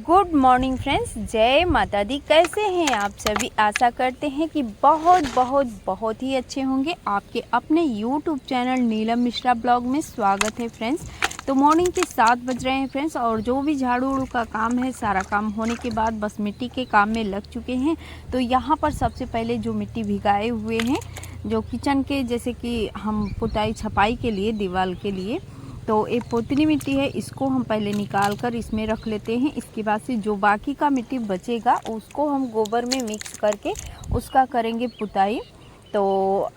Good morning friends, जय माता दी। कैसे हैं आप सभी? आशा करते हैं कि बहुत बहुत बहुत ही अच्छे होंगे। आपके अपने YouTube channel Neelam Mishra blog में स्वागत है फ्रेंड्स। तो मॉर्निंग के 7 बज रहे हैं फ्रेंड्स, और जो भी झाड़ू उड़ू का काम है सारा काम होने के बाद बस मिट्टी के काम में लग चुके हैं। तो यहाँ पर सबसे पहले जो मिट्टी भिगाए हुए हैं, जो किचन के जैसे कि हम पुताई छपाई के लिए, दीवार के लिए, तो एक पोतनी मिट्टी है, इसको हम पहले निकाल कर इसमें रख लेते हैं। इसके बाद से जो बाकी का मिट्टी बचेगा उसको हम गोबर में मिक्स करके उसका करेंगे पुताई। तो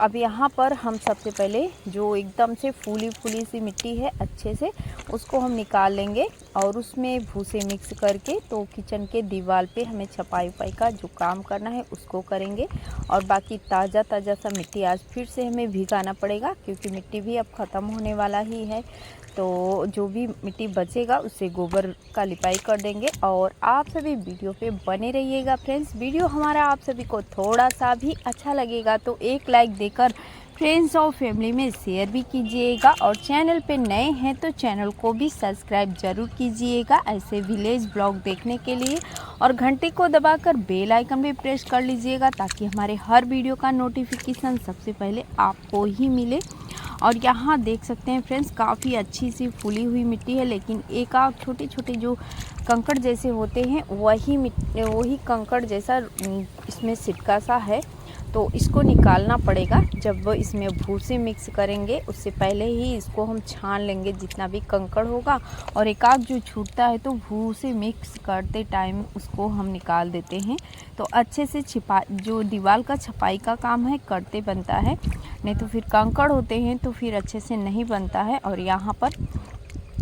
अब यहाँ पर हम सबसे पहले जो एकदम से फूली फूली सी मिट्टी है अच्छे से उसको हम निकाल लेंगे और उसमें भूसे मिक्स करके तो किचन के दीवार पे हमें छपाई उपाई का जो काम करना है उसको करेंगे। और बाकी ताज़ा ताज़ा सा मिट्टी आज फिर से हमें भिगाना पड़ेगा, क्योंकि मिट्टी भी अब ख़त्म होने वाला ही है। तो जो भी मिट्टी बचेगा उससे गोबर का लिपाई कर देंगे। और आप सभी वीडियो पे बने रहिएगा फ्रेंड्स। वीडियो हमारा आप सभी को थोड़ा सा भी अच्छा लगेगा तो एक लाइक देकर फ्रेंड्स और फैमिली में शेयर भी कीजिएगा, और चैनल पे नए हैं तो चैनल को भी सब्सक्राइब जरूर कीजिएगा ऐसे विलेज ब्लॉग देखने के लिए। और घंटे को दबाकर बेल आइकन भी प्रेस कर लीजिएगा ताकि हमारे हर वीडियो का नोटिफिकेशन सबसे पहले आपको ही मिले। और यहाँ देख सकते हैं फ्रेंड्स, काफ़ी अच्छी सी फूली हुई मिट्टी है, लेकिन एक आध छोटे छोटे जो कंकड़ जैसे होते हैं वही कंकड़ जैसा इसमें सिटका सा है, तो इसको निकालना पड़ेगा। जब इसमें भूसे मिक्स करेंगे उससे पहले ही इसको हम छान लेंगे जितना भी कंकड़ होगा, और एक आध जो छूटता है तो भूसे मिक्स करते टाइम उसको हम निकाल देते हैं। तो अच्छे से जो दीवार का छपाई का काम है करते बनता है, नहीं तो फिर कंकड़ होते हैं तो फिर अच्छे से नहीं बनता है। और यहाँ पर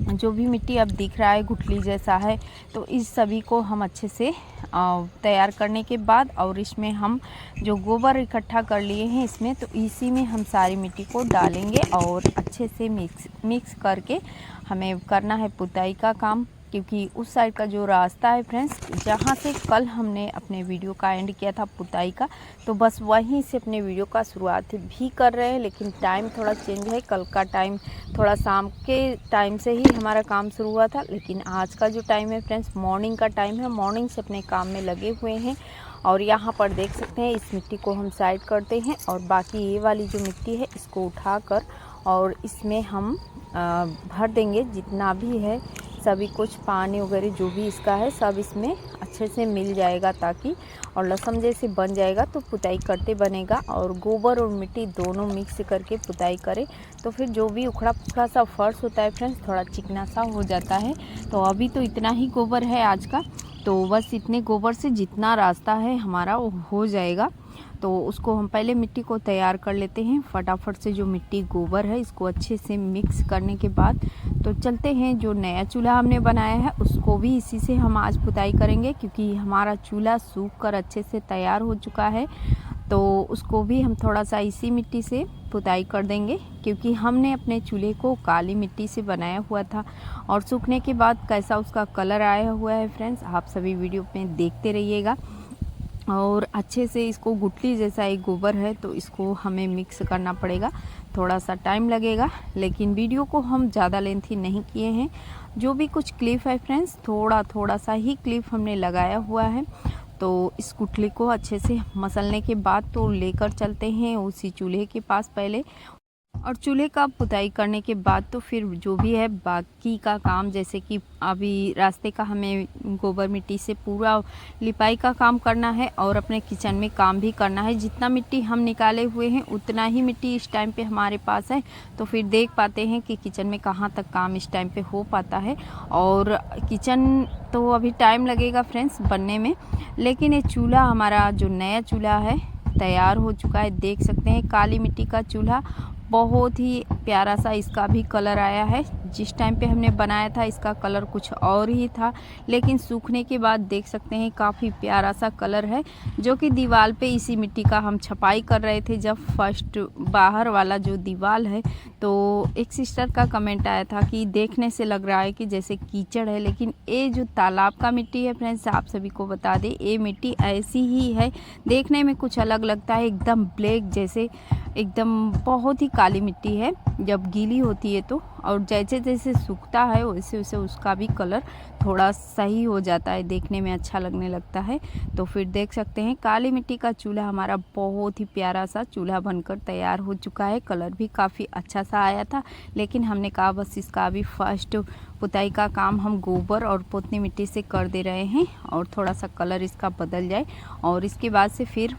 जो भी मिट्टी अब दिख रहा है गुठली जैसा है, तो इस सभी को हम अच्छे से तैयार करने के बाद, और इसमें हम जो गोबर इकट्ठा कर लिए हैं इसमें, तो इसी में हम सारी मिट्टी को डालेंगे और अच्छे से मिक्स करके हमें करना है पुताई का काम। क्योंकि उस साइड का जो रास्ता है फ्रेंड्स, जहाँ से कल हमने अपने वीडियो का एंड किया था पुताई का, तो बस वहीं से अपने वीडियो का शुरुआत भी कर रहे हैं। लेकिन टाइम थोड़ा चेंज है, कल का टाइम थोड़ा शाम के टाइम से ही हमारा काम शुरू हुआ था, लेकिन आज का जो टाइम है फ्रेंड्स मॉर्निंग का टाइम है। मॉर्निंग से अपने काम में लगे हुए हैं। और यहाँ पर देख सकते हैं इस मिट्टी को हम साइड करते हैं, और बाकी ये वाली जो मिट्टी है इसको उठाकर और इसमें हम भर देंगे जितना भी है सभी कुछ, पानी वगैरह जो भी इसका है सब इसमें अच्छे से मिल जाएगा, ताकि और लसम जैसे बन जाएगा तो पुताई करते बनेगा। और गोबर और मिट्टी दोनों मिक्स करके पुताई करें तो फिर जो भी उखड़ा पुखड़ा सा फर्श होता है फ्रेंड्स थोड़ा चिकना सा हो जाता है। तो अभी तो इतना ही गोबर है आज का, तो बस इतने गोबर से जितना रास्ता है हमारा वो हो जाएगा। तो उसको हम पहले मिट्टी को तैयार कर लेते हैं फटाफट से। जो मिट्टी गोबर है इसको अच्छे से मिक्स करने के बाद तो चलते हैं। जो नया चूल्हा हमने बनाया है उसको भी इसी से हम आज पुताई करेंगे, क्योंकि हमारा चूल्हा सूख कर अच्छे से तैयार हो चुका है। तो उसको भी हम थोड़ा सा इसी मिट्टी से पुताई कर देंगे, क्योंकि हमने अपने चूल्हे को काली मिट्टी से बनाया हुआ था। और सूखने के बाद कैसा उसका कलर आया हुआ है फ्रेंड्स आप सभी वीडियो में देखते रहिएगा। और अच्छे से इसको गुठली जैसा एक गोबर है तो इसको हमें मिक्स करना पड़ेगा, थोड़ा सा टाइम लगेगा। लेकिन वीडियो को हम ज़्यादा लेंथी नहीं किए हैं, जो भी कुछ क्लिप है फ्रेंड्स थोड़ा सा ही क्लिप हमने लगाया हुआ है। तो इस गुठली को अच्छे से मसलने के बाद तो लेकर चलते हैं उसी चूल्हे के पास पहले, और चूल्हे का पुताई करने के बाद तो फिर जो भी है बाकी का काम, जैसे कि अभी रास्ते का हमें गोबर मिट्टी से पूरा लिपाई का काम करना है, और अपने किचन में काम भी करना है। जितना मिट्टी हम निकाले हुए हैं उतना ही मिट्टी इस टाइम पे हमारे पास है, तो फिर देख पाते हैं कि किचन में कहाँ तक काम इस टाइम पे हो पाता है। और किचन तो अभी टाइम लगेगा फ्रेंड्स बनने में, लेकिन ये चूल्हा हमारा जो नया चूल्हा है तैयार हो चुका है। देख सकते हैं काली मिट्टी का चूल्हा, बहुत ही प्यारा सा इसका भी कलर आया है। जिस टाइम पे हमने बनाया था इसका कलर कुछ और ही था, लेकिन सूखने के बाद देख सकते हैं काफ़ी प्यारा सा कलर है। जो कि दीवार पे इसी मिट्टी का हम छपाई कर रहे थे जब फर्स्ट बाहर वाला जो दीवार है, तो एक सिस्टर का कमेंट आया था कि देखने से लग रहा है कि जैसे कीचड़ है, लेकिन ये जो तालाब का मिट्टी है फ्रेंड्स आप सभी को बता दें ये मिट्टी ऐसी ही है, देखने में कुछ अलग लगता है, एकदम ब्लैक जैसे एकदम बहुत ही काली मिट्टी है जब गीली होती है तो, और जैसे जैसे सूखता है वैसे वैसे उसका भी कलर थोड़ा सही हो जाता है, देखने में अच्छा लगने लगता है। तो फिर देख सकते हैं काली मिट्टी का चूल्हा हमारा बहुत ही प्यारा सा चूल्हा बनकर तैयार हो चुका है। कलर भी काफ़ी अच्छा सा आया था, लेकिन हमने कहा बस इसका अभी फर्स्ट पुताई का काम हम गोबर और पोतनी मिट्टी से कर दे रहे हैं और थोड़ा सा कलर इसका बदल जाए और इसके बाद से फिर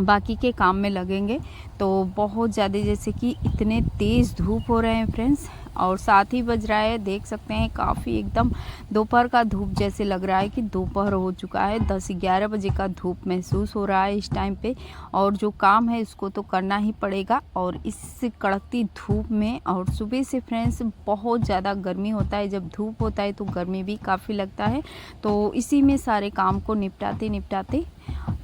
बाकी के काम में लगेंगे। तो बहुत ज़्यादा जैसे कि इतने तेज़ धूप हो रहे हैं फ्रेंड्स, और साथ ही बज रहा है, देख सकते हैं काफ़ी एकदम दोपहर का धूप जैसे लग रहा है कि दोपहर हो चुका है। 10-11 बजे का धूप महसूस हो रहा है इस टाइम पे, और जो काम है उसको तो करना ही पड़ेगा। और इस कड़कती धूप में और सुबह से फ्रेंड्स बहुत ज़्यादा गर्मी होता है, जब धूप होता है तो गर्मी भी काफ़ी लगता है। तो इसी में सारे काम को निपटाते निपटाते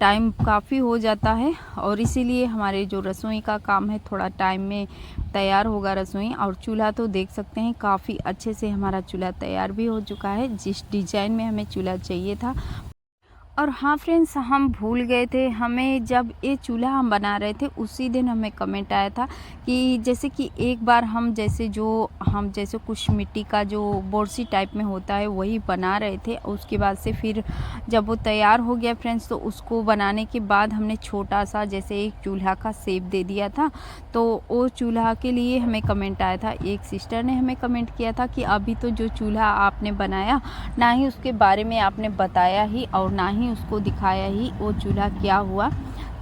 टाइम काफ़ी हो जाता है, और इसीलिए हमारे जो रसोई का काम है थोड़ा टाइम में तैयार होगा रसोई। और चूल्हा तो देख सकते हैं काफ़ी अच्छे से हमारा चूल्हा तैयार भी हो चुका है, जिस डिज़ाइन में हमें चूल्हा चाहिए था। और हाँ फ्रेंड्स, हम भूल गए थे, हमें जब ये चूल्हा हम बना रहे थे उसी दिन हमें कमेंट आया था कि जैसे कि एक बार हम जैसे कुछ मिट्टी का जो बोरसी टाइप में होता है वही बना रहे थे। उसके बाद से फिर जब वो तैयार हो गया फ्रेंड्स, तो उसको बनाने के बाद हमने छोटा सा जैसे एक चूल्हा का शेप दे दिया था। तो वो चूल्हा के लिए हमें कमेंट आया था, एक सिस्टर ने हमें कमेंट किया था कि अभी तो जो चूल्हा आपने बनाया ना ही उसके बारे में आपने बताया ही और ना ही उसको दिखाया ही वो चूल्हा क्या हुआ।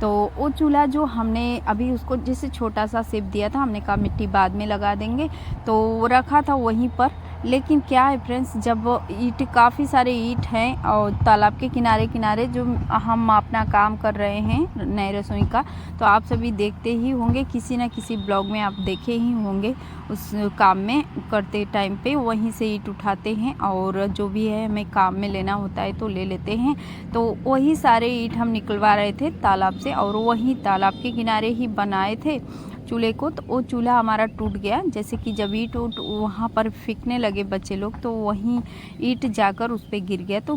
तो वो चूल्हा जो हमने अभी उसको जैसे छोटा सा शेप दिया था, हमने कहा मिट्टी बाद में लगा देंगे, तो वो रखा था वहीं पर। लेकिन क्या है फ्रेंड्स, जब ईंट काफ़ी सारे ईंट हैं और तालाब के किनारे किनारे जो हम अपना काम कर रहे हैं नए रसोई का, तो आप सभी देखते ही होंगे, किसी न किसी ब्लॉग में आप देखे ही होंगे। उस काम में करते टाइम पे वहीं से ईंट उठाते हैं और जो भी है हमें काम में लेना होता है तो ले लेते हैं। तो वही सारे ईंट हम निकलवा रहे थे तालाब से, और वहीं तालाब के किनारे ही बनाए थे चूल्हे को। तो वो चूल्हा हमारा टूट गया, जैसे कि जब ईंट वहाँ पर फेंकने लगे बच्चे लोग तो वहीं ईंट जाकर उस पर गिर गया, तो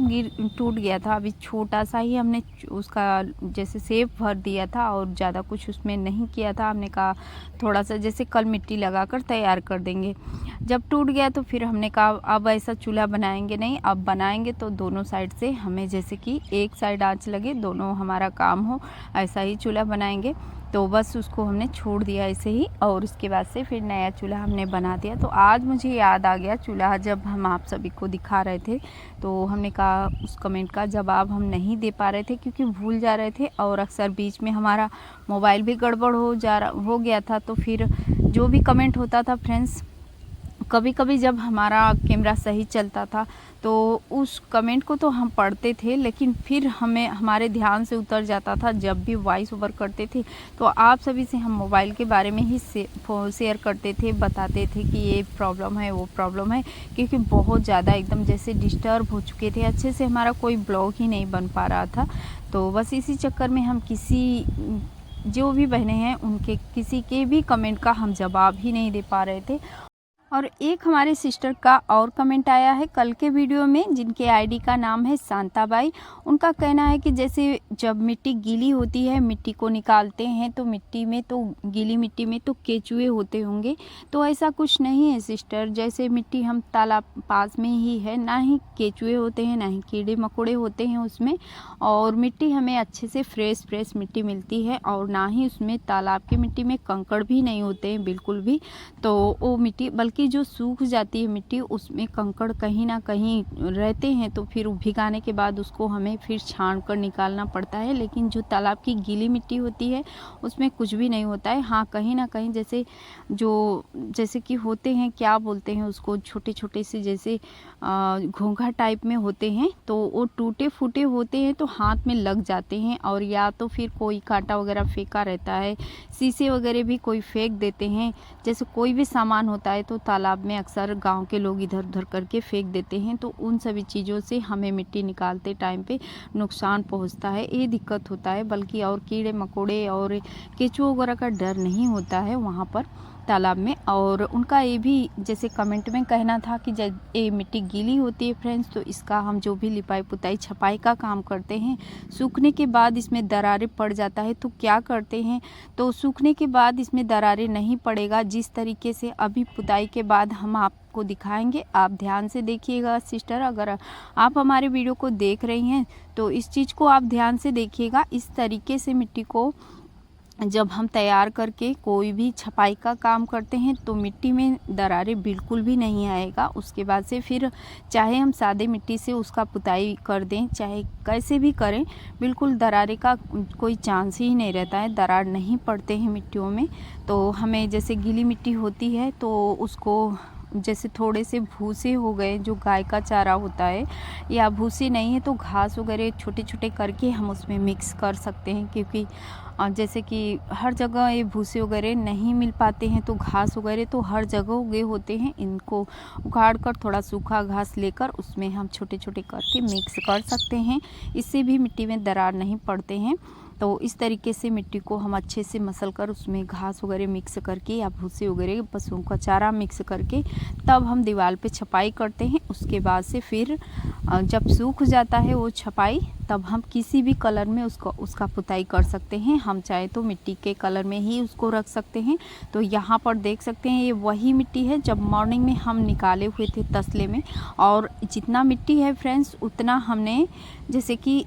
टूट गया था। अभी छोटा सा ही हमने उसका जैसे शेप भर दिया था और ज़्यादा कुछ उसमें नहीं किया था। हमने कहा थोड़ा सा जैसे कल मिट्टी लगाकर तैयार कर देंगे। जब टूट गया तो फिर हमने कहा अब ऐसा चूल्हा बनाएंगे नहीं, अब बनाएंगे तो दोनों साइड से हमें जैसे कि एक साइड आँच लगे, दोनों हमारा काम हो, ऐसा ही चूल्हा बनाएंगे। तो बस उसको हमने छोड़ दिया ऐसे ही, और उसके बाद से फिर नया चूल्हा हमने बना दिया। तो आज मुझे याद आ गया चूल्हा, जब हम आप सभी को दिखा रहे थे तो हमने कहा उस कमेंट का जवाब हम नहीं दे पा रहे थे क्योंकि भूल जा रहे थे, और अक्सर बीच में हमारा मोबाइल भी गड़बड़ हो गया था। तो फिर जो भी कमेंट होता था फ्रेंड्स, कभी कभी जब हमारा कैमरा सही चलता था तो उस कमेंट को तो हम पढ़ते थे, लेकिन फिर हमारे ध्यान से उतर जाता था जब भी वॉइस ओवर करते थे। तो आप सभी से हम मोबाइल के बारे में ही शेयर करते थे, बताते थे कि ये प्रॉब्लम है वो प्रॉब्लम है, क्योंकि बहुत ज़्यादा एकदम जैसे डिस्टर्ब हो चुके थे, अच्छे से हमारा कोई ब्लॉग ही नहीं बन पा रहा था। तो बस इसी चक्कर में हम जो भी बहनें हैं उनके किसी के भी कमेंट का हम जवाब ही नहीं दे पा रहे थे। और एक हमारे सिस्टर का और कमेंट आया है कल के वीडियो में, जिनके आईडी का नाम है शांताबाई। उनका कहना है कि जैसे जब मिट्टी गीली होती है, मिट्टी को निकालते हैं तो मिट्टी में तो गीली मिट्टी में तो केचुए होते होंगे, तो ऐसा कुछ नहीं है सिस्टर। जैसे मिट्टी हम तालाब पास में ही है, ना ही केचुए होते हैं ना ही कीड़े मकोड़े होते हैं उसमें, और मिट्टी हमें अच्छे से फ्रेश मिट्टी मिलती है, और ना ही उसमें तालाब की मिट्टी में कंकड़ भी नहीं होते हैं बिल्कुल भी। तो वो मिट्टी बल्कि जो सूख जाती है मिट्टी उसमें कंकड़ कहीं ना कहीं रहते हैं, तो फिर जलाने के बाद उसको हमें फिर छान कर निकालना पड़ता है। लेकिन जो तालाब की गीली मिट्टी होती है उसमें कुछ भी नहीं होता है। हाँ, कहीं ना कहीं जैसे कि होते हैं, क्या बोलते हैं उसको, छोटे छोटे से जैसे घोंघा टाइप में होते हैं, तो वो टूटे फूटे होते हैं तो हाथ में लग जाते हैं, और या तो फिर कोई कांटा वगैरह फेंका रहता है, शीशे वगैरह भी कोई फेंक देते हैं। जैसे कोई भी सामान होता है तो तालाब में अक्सर गांव के लोग इधर उधर करके फेंक देते हैं, तो उन सभी चीज़ों से हमें मिट्टी निकालते टाइम पे नुकसान पहुंचता है, ये दिक्कत होता है। बल्कि और कीड़े मकोड़े और केंचुआ वगैरह का डर नहीं होता है वहाँ पर तालाब में। और उनका ये भी जैसे कमेंट में कहना था कि जब ये मिट्टी गीली होती है फ्रेंड्स, तो इसका हम जो भी लिपाई पुताई छपाई का काम करते हैं, सूखने के बाद इसमें दरारें पड़ जाता है, तो क्या करते हैं, तो सूखने के बाद इसमें दरारें नहीं पड़ेगा। जिस तरीके से अभी पुताई के बाद हम आपको दिखाएंगे, आप ध्यान से देखिएगा सिस्टर। अगर आप हमारे वीडियो को देख रही हैं तो इस चीज़ को आप ध्यान से देखिएगा। इस तरीके से मिट्टी को जब हम तैयार करके कोई भी छपाई का काम करते हैं तो मिट्टी में दरारें बिल्कुल भी नहीं आएगा। उसके बाद से फिर चाहे हम सादे मिट्टी से उसका पुताई कर दें, चाहे कैसे भी करें, बिल्कुल दरारें का कोई चांस ही नहीं रहता है, दरार नहीं पड़ते हैं मिट्टियों में। तो हमें जैसे गीली मिट्टी होती है तो उसको जैसे थोड़े से भूसे हो गए, जो गाय का चारा होता है, या भूसे नहीं है तो घास वगैरह छोटे छोटे करके हम उसमें मिक्स कर सकते हैं। क्योंकि जैसे कि हर जगह ये भूसे वगैरह नहीं मिल पाते हैं, तो घास वगैरह तो हर जगह उगे होते हैं। इनको उखाड़ कर थोड़ा सूखा घास लेकर उसमें हम छोटे छोटे करके मिक्स कर सकते हैं, इससे भी मिट्टी में दरार नहीं पड़ते हैं। तो इस तरीके से मिट्टी को हम अच्छे से मसल कर उसमें घास वगैरह मिक्स करके या भूसे वगैरह पशुओं का चारा मिक्स करके तब हम दीवार पे छपाई करते हैं। उसके बाद से फिर जब सूख जाता है वो छपाई, तब हम किसी भी कलर में उसका पुताई कर सकते हैं। हम चाहे तो मिट्टी के कलर में ही उसको रख सकते हैं। तो यहाँ पर देख सकते हैं ये वही मिट्टी है जब मॉर्निंग में हम निकाले हुए थे तसले में। और जितना मिट्टी है फ्रेंड्स उतना हमने, जैसे कि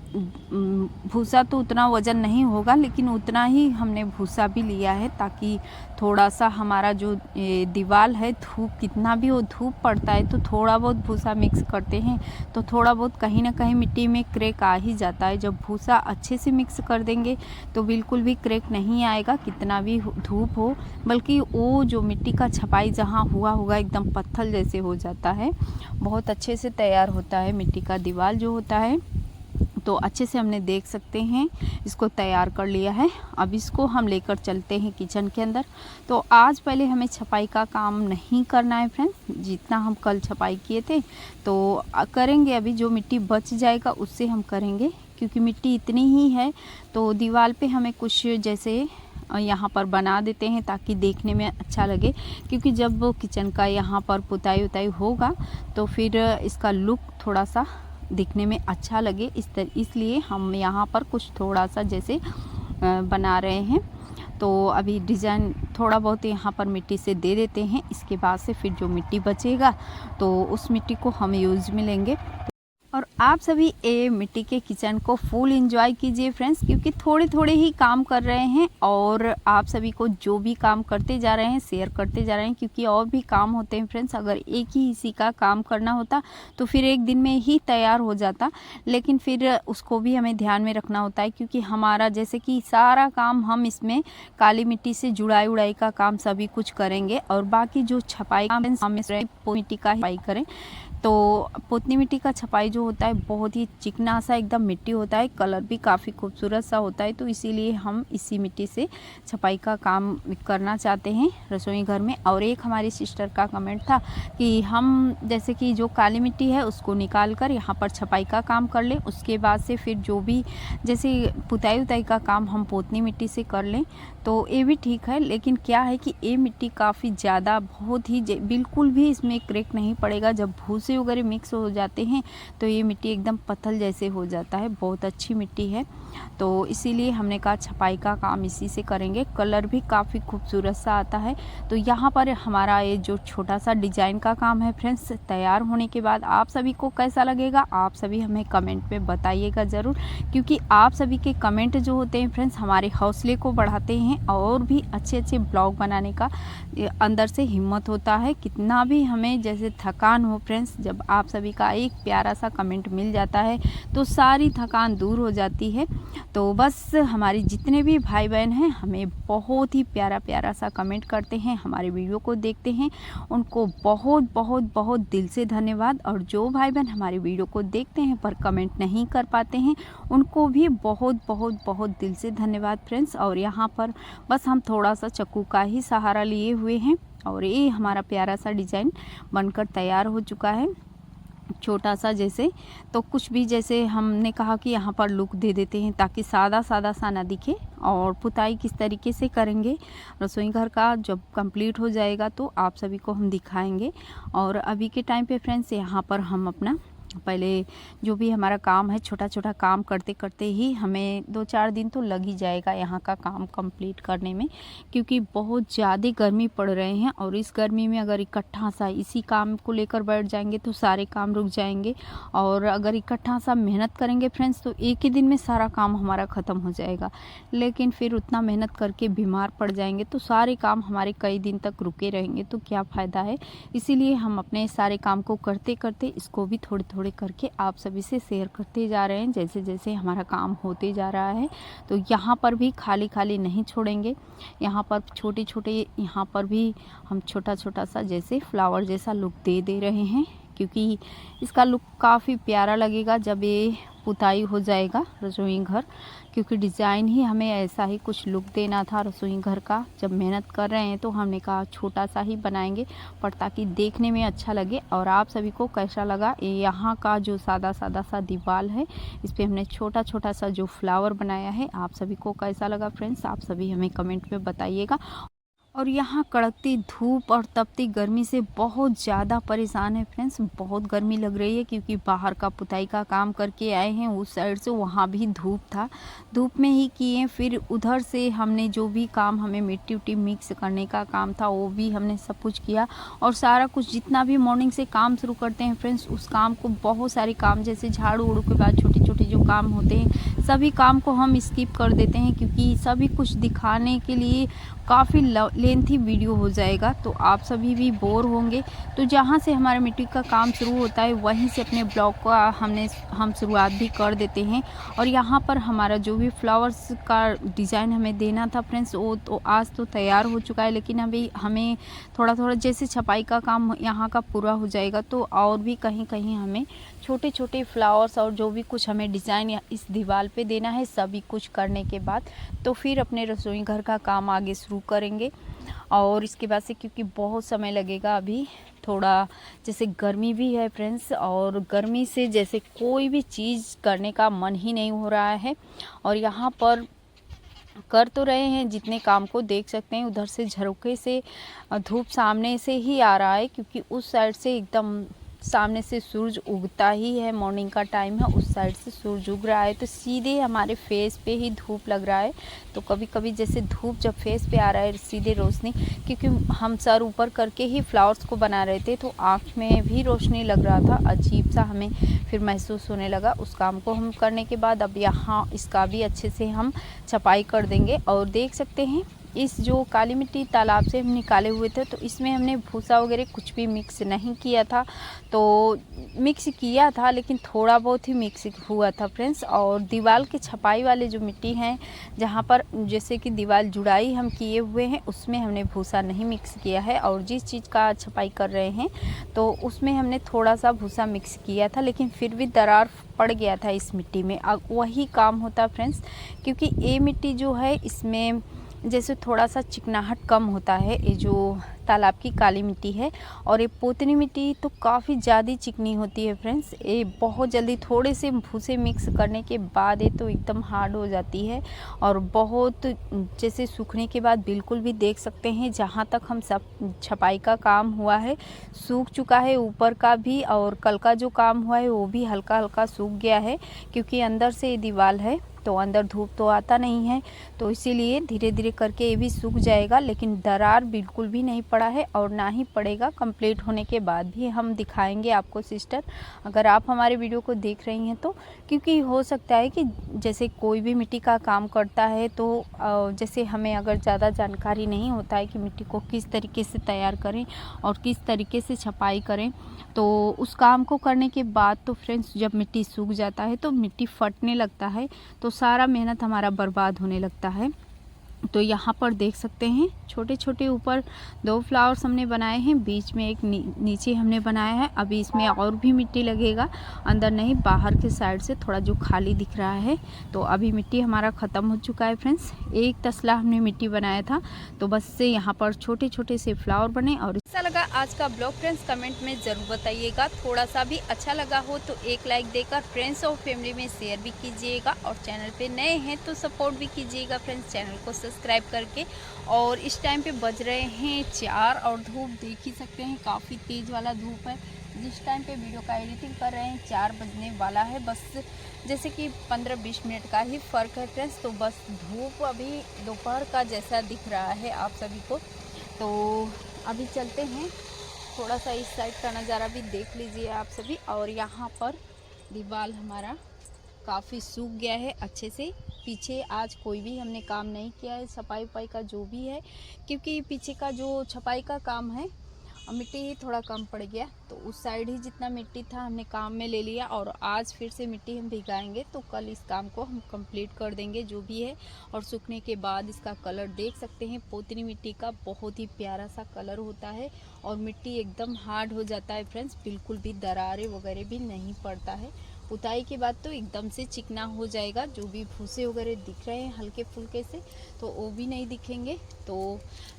भूसा तो उतना वज़न नहीं होगा, लेकिन उतना ही हमने भूसा भी लिया है, ताकि थोड़ा सा हमारा जो दीवार है, धूप कितना भी हो, धूप पड़ता है तो थोड़ा बहुत भूसा मिक्स करते हैं तो थोड़ा बहुत कहीं ना कहीं मिट्टी में क्रैक आ ही जाता है। जब भूसा अच्छे से मिक्स कर देंगे तो बिल्कुल भी क्रैक नहीं आएगा, कितना भी धूप हो। बल्कि वो जो मिट्टी का छपाई जहाँ हुआ होगा एकदम पत्थर जैसे हो जाता है, बहुत अच्छे से तैयार होता है मिट्टी का दीवार जो होता है। तो अच्छे से हमने देख सकते हैं इसको तैयार कर लिया है। अब इसको हम लेकर चलते हैं किचन के अंदर। तो आज पहले हमें छपाई का काम नहीं करना है फ्रेंड्स, जितना हम कल छपाई किए थे तो करेंगे। अभी जो मिट्टी बच जाएगा उससे हम करेंगे, क्योंकि मिट्टी इतनी ही है। तो दीवार पे हमें कुछ जैसे यहाँ पर बना देते हैं ताकि देखने में अच्छा लगे, क्योंकि जब वो किचन का यहाँ पर पुताई उताई होगा तो फिर इसका लुक थोड़ा सा दिखने में अच्छा लगे। इसलिए हम यहाँ पर कुछ थोड़ा सा जैसे बना रहे हैं। तो अभी डिज़ाइन थोड़ा बहुत यहाँ पर मिट्टी से दे देते हैं। इसके बाद से फिर जो मिट्टी बचेगा तो उस मिट्टी को हम यूज़ में लेंगे। और आप सभी ये मिट्टी के किचन को फुल एंजॉय कीजिए फ्रेंड्स, क्योंकि थोड़े थोड़े ही काम कर रहे हैं और आप सभी को जो भी काम करते जा रहे हैं शेयर करते जा रहे हैं, क्योंकि और भी काम होते हैं फ्रेंड्स। अगर एक ही इसी का काम करना होता तो फिर एक दिन में ही तैयार हो जाता, लेकिन फिर उसको भी हमें ध्यान में रखना होता है, क्योंकि हमारा जैसे कि सारा काम हम इसमें काली मिट्टी से जुड़ाई उड़ाई का काम सभी कुछ करेंगे, और बाकी जो छपाई काम हम मिट्टी का छपाई करें। तो पोतनी मिट्टी का छपाई जो होता है बहुत ही चिकना सा एकदम मिट्टी होता है, कलर भी काफ़ी खूबसूरत सा होता है। तो इसीलिए हम इसी मिट्टी से छपाई का काम करना चाहते हैं रसोई घर में। और एक हमारी सिस्टर का कमेंट था कि हम जैसे कि जो काली मिट्टी है उसको निकाल कर यहाँ पर छपाई का काम कर लें, उसके बाद से फिर जो भी जैसे पुताई उताई का काम हम पोतनी मिट्टी से कर लें, तो ये भी ठीक है। लेकिन क्या है कि ये मिट्टी काफ़ी ज़्यादा बहुत ही बिल्कुल भी इसमें क्रैक नहीं पड़ेगा। जब भूसे वगैरह मिक्स हो जाते हैं तो ये मिट्टी एकदम पत्थर जैसे हो जाता है, बहुत अच्छी मिट्टी है। तो इसीलिए हमने कहा छपाई का काम इसी से करेंगे, कलर भी काफ़ी खूबसूरत सा आता है। तो यहाँ पर हमारा ये जो छोटा सा डिज़ाइन का काम है फ्रेंड्स तैयार होने के बाद आप सभी को कैसा लगेगा, आप सभी हमें कमेंट में बताइएगा ज़रूर, क्योंकि आप सभी के कमेंट जो होते हैं फ्रेंड्स हमारे हौसले को बढ़ाते हैं और भी अच्छे अच्छे ब्लॉग बनाने का अंदर से हिम्मत होता है। कितना भी हमें जैसे थकान हो फ्रेंड्स, जब आप सभी का एक प्यारा सा कमेंट मिल जाता है तो सारी थकान दूर हो जाती है। तो बस हमारे जितने भी भाई बहन हैं हमें बहुत ही प्यारा प्यारा सा कमेंट करते हैं, हमारे वीडियो को देखते हैं, उनको बहुत बहुत बहुत दिल से धन्यवाद। और जो भाई बहन हमारे वीडियो को देखते हैं पर कमेंट नहीं कर पाते हैं उनको भी बहुत बहुत बहुत दिल से धन्यवाद फ्रेंड्स। और यहाँ पर बस हम थोड़ा सा चाकू का ही सहारा लिए हुए हैं और ये हमारा प्यारा सा डिज़ाइन बनकर तैयार हो चुका है, छोटा सा जैसे। तो कुछ भी जैसे हमने कहा कि यहाँ पर लुक दे देते हैं ताकि सादा सादा सा ना दिखे। और पुताई किस तरीके से करेंगे रसोई घर का जब कंप्लीट हो जाएगा तो आप सभी को हम दिखाएंगे। और अभी के टाइम पे फ्रेंड्स यहाँ पर हम अपना पहले जो भी हमारा काम है, छोटा छोटा काम करते करते ही हमें 2-4 दिन तो लग ही जाएगा यहाँ का काम कंप्लीट करने में, क्योंकि बहुत ज़्यादा गर्मी पड़ रहे हैं। और इस गर्मी में अगर इकट्ठा सा इसी काम को लेकर बैठ जाएंगे तो सारे काम रुक जाएंगे। और अगर इकट्ठा सा मेहनत करेंगे फ्रेंड्स तो एक ही दिन में सारा काम हमारा ख़त्म हो जाएगा, लेकिन फिर उतना मेहनत करके बीमार पड़ जाएंगे तो सारे काम हमारे कई दिन तक रुके रहेंगे तो क्या फ़ायदा है। इसीलिए हम अपने सारे काम को करते करते इसको भी थोड़े थोड़े करके आप सभी से शेयर करते जा रहे हैं जैसे जैसे हमारा काम होते जा रहा है। तो यहाँ पर भी खाली खाली नहीं छोड़ेंगे, यहाँ पर छोटे छोटे यहाँ पर भी हम छोटा छोटा सा जैसे फ्लावर जैसा लुक दे रहे हैं, क्योंकि इसका लुक काफ़ी प्यारा लगेगा जब ये पुताई हो जाएगा रसोई घर। क्योंकि डिज़ाइन ही हमें ऐसा ही कुछ लुक देना था रसोई घर का। जब मेहनत कर रहे हैं तो हमने कहा छोटा सा ही बनाएंगे पर ताकि देखने में अच्छा लगे। और आप सभी को कैसा लगा ये यहाँ का जो सादा सादा सा दीवार है, इस पर हमने छोटा छोटा सा जो फ्लावर बनाया है, आप सभी को कैसा लगा फ्रेंड्स, आप सभी हमें कमेंट में बताइएगा। और यहाँ कड़कती धूप और तपती गर्मी से बहुत ज़्यादा परेशान है फ्रेंड्स, बहुत गर्मी लग रही है क्योंकि बाहर का पुताई का काम करके आए हैं उस साइड से, वहाँ भी धूप था, धूप में ही किए। फिर उधर से हमने जो भी काम हमें मिट्टी उट्टी मिक्स करने का काम था वो भी हमने सब कुछ किया। और सारा कुछ जितना भी मॉर्निंग से काम शुरू करते हैं फ्रेंड्स उस काम को, बहुत सारे काम जैसे झाड़ू उड़ू के बाद छोटे छोटे जो काम होते हैं सभी काम को हम स्किप कर देते हैं, क्योंकि सभी कुछ दिखाने के लिए काफ़ी लेंथी वीडियो हो जाएगा तो आप सभी भी बोर होंगे। तो जहाँ से हमारा मिट्टी का काम शुरू होता है वहीं से अपने ब्लॉग का हम शुरुआत भी कर देते हैं। और यहाँ पर हमारा जो भी फ्लावर्स का डिज़ाइन हमें देना था फ्रेंड्स वो तो आज तो तैयार हो चुका है, लेकिन अभी हमें थोड़ा थोड़ा जैसे छपाई का काम यहाँ का पूरा हो जाएगा तो और भी कहीं कहीं हमें छोटे छोटे फ्लावर्स और जो भी कुछ हमें डिज़ाइन इस दीवार पे देना है सभी कुछ करने के बाद तो फिर अपने रसोई घर का काम आगे शुरू करेंगे। और इसके बाद से क्योंकि बहुत समय लगेगा, अभी थोड़ा जैसे गर्मी भी है फ्रेंड्स, और गर्मी से जैसे कोई भी चीज़ करने का मन ही नहीं हो रहा है। और यहाँ पर कर तो रहे हैं जितने काम को देख सकते हैं, उधर से झरोखे से धूप सामने से ही आ रहा है क्योंकि उस साइड से एकदम सामने से सूरज उगता ही है, मॉर्निंग का टाइम है, उस साइड से सूरज उग रहा है तो सीधे हमारे फेस पे ही धूप लग रहा है। तो कभी कभी जैसे धूप जब फेस पे आ रहा है सीधे रोशनी, क्योंकि हम सर ऊपर करके ही फ्लावर्स को बना रहे थे तो आँख में भी रोशनी लग रहा था, अजीब सा हमें फिर महसूस होने लगा। उस काम को हम करने के बाद अब यहाँ इसका भी अच्छे से हम छपाई कर देंगे। और देख सकते हैं इस जो काली मिट्टी तालाब से हम निकाले हुए थे तो इसमें हमने भूसा वगैरह कुछ भी मिक्स नहीं किया था, तो मिक्स किया था लेकिन थोड़ा बहुत ही मिक्स हुआ था फ्रेंड्स। और दीवार के छपाई वाले जो मिट्टी हैं जहाँ पर जैसे कि दीवार जुड़ाई हम किए हुए हैं उसमें हमने भूसा नहीं मिक्स किया है। और जिस चीज़ का छपाई कर रहे हैं तो उसमें हमने थोड़ा सा भूसा मिक्स किया था, लेकिन फिर भी दरार पड़ गया था इस मिट्टी में। अब वही काम होता फ्रेंड्स, क्योंकि ये मिट्टी जो है इसमें जैसे थोड़ा सा चिकनाहट कम होता है, ये जो तालाब की काली मिट्टी है। और ये पोतनी मिट्टी तो काफ़ी ज़्यादा चिकनी होती है फ्रेंड्स, ये बहुत जल्दी थोड़े से भूसे मिक्स करने के बाद ये तो एकदम हार्ड हो जाती है। और बहुत जैसे सूखने के बाद बिल्कुल भी देख सकते हैं जहाँ तक हम सब छपाई का काम हुआ है सूख चुका है, ऊपर का भी और कल का जो काम हुआ है वो भी हल्का हल्का सूख गया है, क्योंकि अंदर से ये दीवार है तो अंदर धूप तो आता नहीं है, तो इसीलिए धीरे धीरे करके ये भी सूख जाएगा। लेकिन दरार बिल्कुल भी नहीं पड़ा है और ना ही पड़ेगा, कंप्लीट होने के बाद भी हम दिखाएंगे आपको सिस्टर, अगर आप हमारे वीडियो को देख रही हैं तो। क्योंकि हो सकता है कि जैसे कोई भी मिट्टी का काम करता है तो जैसे हमें अगर ज़्यादा जानकारी नहीं होता है कि मिट्टी को किस तरीके से तैयार करें और किस तरीके से छपाई करें, तो उस काम को करने के बाद तो फ्रेंड्स जब मिट्टी सूख जाता है तो मिट्टी फटने लगता है, तो सारा मेहनत हमारा बर्बाद होने लगता है। तो यहाँ पर देख सकते हैं छोटे छोटे ऊपर 2 फ्लावर्स हमने बनाए हैं, बीच में एक नीचे हमने बनाया है। अभी इसमें और भी मिट्टी लगेगा, अंदर नहीं, बाहर के साइड से थोड़ा जो खाली दिख रहा है। तो अभी मिट्टी हमारा ख़त्म हो चुका है फ्रेंड्स। एक तसला हमने मिट्टी बनाया था, तो बस से यहाँ पर छोटे छोटे से फ्लावर बने। और ऐसा लगा आज का ब्लॉग फ्रेंड्स, कमेंट में ज़रूर बताइएगा। थोड़ा सा भी अच्छा लगा हो तो एक लाइक देकर फ्रेंड्स और फैमिली में शेयर भी कीजिएगा, और चैनल पे नए हैं तो सपोर्ट भी कीजिएगा फ्रेंड्स, चैनल को सब्सक्राइब करके। और इस टाइम पे बज रहे हैं 4 और धूप देख ही सकते हैं, काफ़ी तेज़ वाला धूप है। जिस टाइम पे वीडियो का एडिटिंग कर रहे हैं 4 बजने वाला है, बस जैसे कि 15-20 मिनट का ही फ़र्क है फ्रेंड्स। तो बस धूप अभी दोपहर का जैसा दिख रहा है आप सभी को। तो अभी चलते हैं, थोड़ा सा इस साइड का नज़ारा भी देख लीजिए आप सभी। और यहाँ पर दीवार हमारा काफ़ी सूख गया है अच्छे से। पीछे आज कोई भी हमने काम नहीं किया है सफाई वफाई का जो भी है, क्योंकि पीछे का जो छपाई का काम है मिट्टी ही थोड़ा कम पड़ गया, तो उस साइड ही जितना मिट्टी था हमने काम में ले लिया। और आज फिर से मिट्टी हम भिगाएंगे, तो कल इस काम को हम कंप्लीट कर देंगे जो भी है। और सूखने के बाद इसका कलर देख सकते हैं, पोतनी मिट्टी का बहुत ही प्यारा सा कलर होता है, और मिट्टी एकदम हार्ड हो जाता है फ्रेंड्स, बिल्कुल भी दरारें वगैरह भी नहीं पड़ता है। पुताई के बाद तो एकदम से चिकना हो जाएगा, जो भी भूसे वगैरह दिख रहे हैं हल्के फुल्के से तो वो भी नहीं दिखेंगे। तो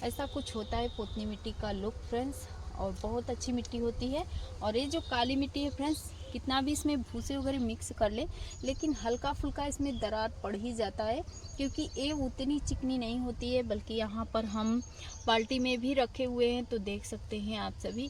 ऐसा कुछ होता है पोतनी मिट्टी का लुक फ्रेंड्स, और बहुत अच्छी मिट्टी होती है। और ये जो काली मिट्टी है फ्रेंड्स, कितना भी इसमें भूसे वगैरह मिक्स कर ले, लेकिन हल्का फुल्का इसमें दरार पड़ ही जाता है, क्योंकि ये उतनी चिकनी नहीं होती है। बल्कि यहाँ पर हम बाल्टी में भी रखे हुए हैं, तो देख सकते हैं आप सभी,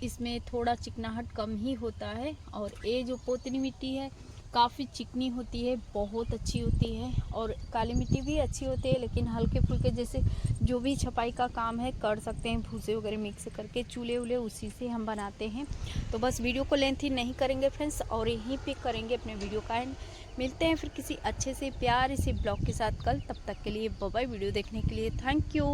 इसमें थोड़ा चिकनाहट कम ही होता है। और ये जो पोतनी मिट्टी है काफ़ी चिकनी होती है, बहुत अच्छी होती है। और काली मिट्टी भी अच्छी होती है, लेकिन हल्के फुल्के जैसे जो भी छपाई का काम है कर सकते हैं, भूसे वगैरह मिक्स करके, चूल्हे वूल्हे उसी से हम बनाते हैं। तो बस वीडियो को लेंथी नहीं करेंगे फ्रेंड्स, और यहीं पे करेंगे अपने वीडियो का एंड। मिलते हैं फिर किसी अच्छे से प्यारे से ब्लॉग के साथ कल, तब तक के लिए बाय बाय। वीडियो देखने के लिए थैंक यू।